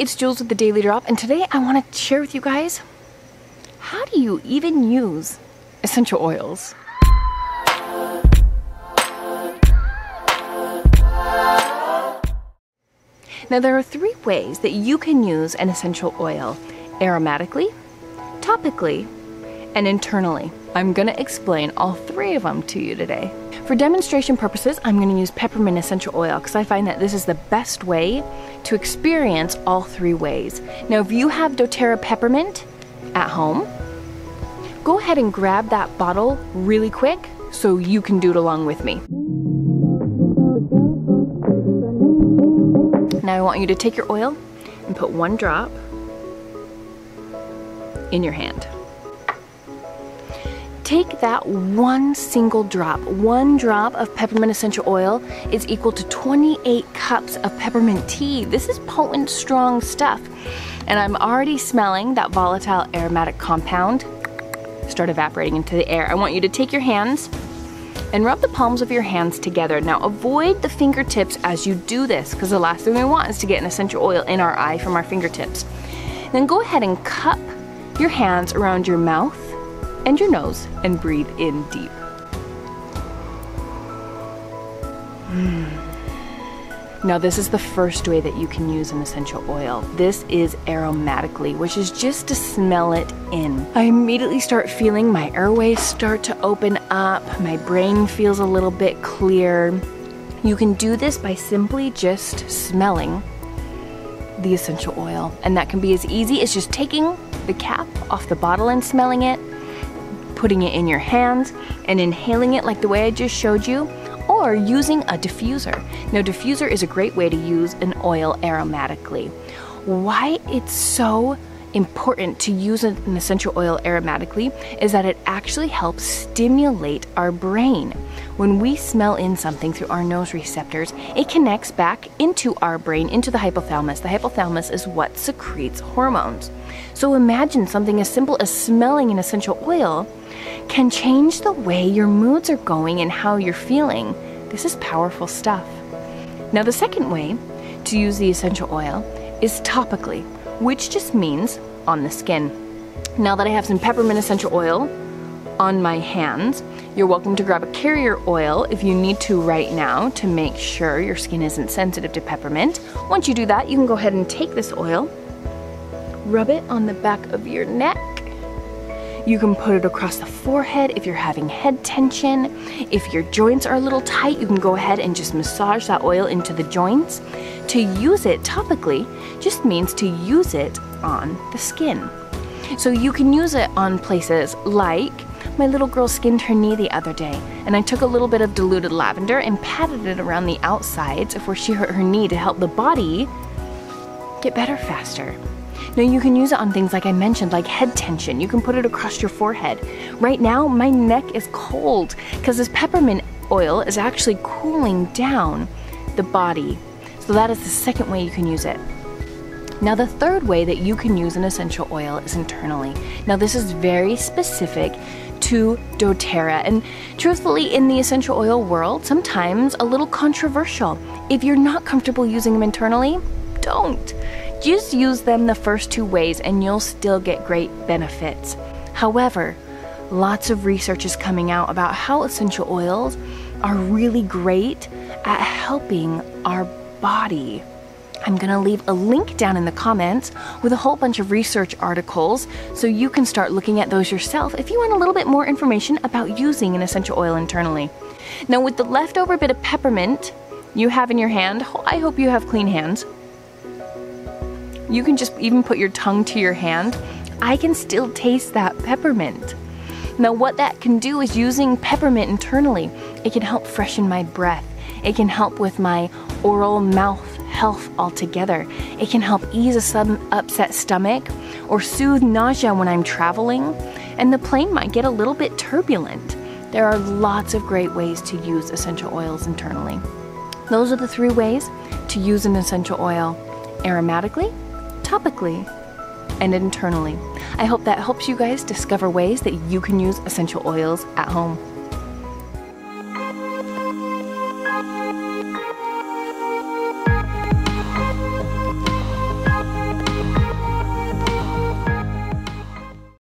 it's Jules with the Daily Drop, and today I want to share with you guys, how do you even use essential oils? Now there are 3 ways that you can use an essential oil: aromatically, topically, and internally. I'm going to explain all 3 of them to you today. For demonstration purposes, I'm going to use peppermint essential oil because I find that this is the best way to experience all 3 ways. Now if you have dōTERRA peppermint at home, go ahead and grab that bottle really quick so you can do it along with me. Now I want you to take your oil and put 1 drop in your hand. Take that 1 single drop. 1 drop of peppermint essential oil is equal to 28 cups of peppermint tea. This is potent, strong stuff. And I'm already smelling that volatile aromatic compound start evaporating into the air. I want you to take your hands and rub the palms of your hands together. Now avoid the fingertips as you do this, because the last thing we want is to get an essential oil in our eye from our fingertips. Then go ahead and cup your hands around your mouth and your nose and breathe in deep. Now this is the first way that you can use an essential oil. This is aromatically, which is just to smell it in. I immediately start feeling my airways start to open up, my brain feels a little bit clear. You can do this by simply just smelling the essential oil, and that can be as easy as just taking the cap off the bottle and smelling it, putting it in your hands and inhaling it like the way I just showed you, or using a diffuser. Now diffuser is a great way to use an oil aromatically. Why it's so important to use an essential oil aromatically is that it actually helps stimulate our brain. When we smell in something through our nose receptors, it connects back into our brain, into the hypothalamus. The hypothalamus is what secretes hormones. So imagine something as simple as smelling an essential oil can change the way your moods are going and how you're feeling. This is powerful stuff. Now the second way to use the essential oil is topically, which just means on the skin. Now that I have some peppermint essential oil on my hands, you're welcome to grab a carrier oil if you need to right now to make sure your skin isn't sensitive to peppermint. Once you do that, you can go ahead and take this oil, rub it on the back of your neck. You can put it across the forehead if you're having head tension. If your joints are a little tight, you can go ahead and just massage that oil into the joints. To use it topically just means to use it on the skin. So you can use it on places like my little girl skinned her knee the other day, and I took a little bit of diluted lavender and patted it around the outsides of where she hurt her knee to help the body get better faster. Now you can use it on things like I mentioned, like head tension. You can put it across your forehead. Right now, my neck is cold because this peppermint oil is actually cooling down the body. So that is the second way you can use it. Now the third way that you can use an essential oil is internally. Now this is very specific to dōTERRA, and truthfully in the essential oil world, sometimes a little controversial. If you're not comfortable using them internally, don't. Just use them the first 2 ways and you'll still get great benefits. However, lots of research is coming out about how essential oils are really great at helping our body. I'm gonna leave a link down in the comments with a whole bunch of research articles so you can start looking at those yourself if you want a little bit more information about using an essential oil internally. Now with the leftover bit of peppermint you have in your hand, I hope you have clean hands. You can just even put your tongue to your hand. I can still taste that peppermint. Now what that can do is using peppermint internally, it can help freshen my breath. It can help with my oral mouth health altogether. It can help ease a sudden upset stomach or soothe nausea when I'm traveling, and the plane might get a little bit turbulent. There are lots of great ways to use essential oils internally. Those are the 3 ways to use an essential oil: aromatically, topically, and internally. I hope that helps you guys discover ways that you can use essential oils at home.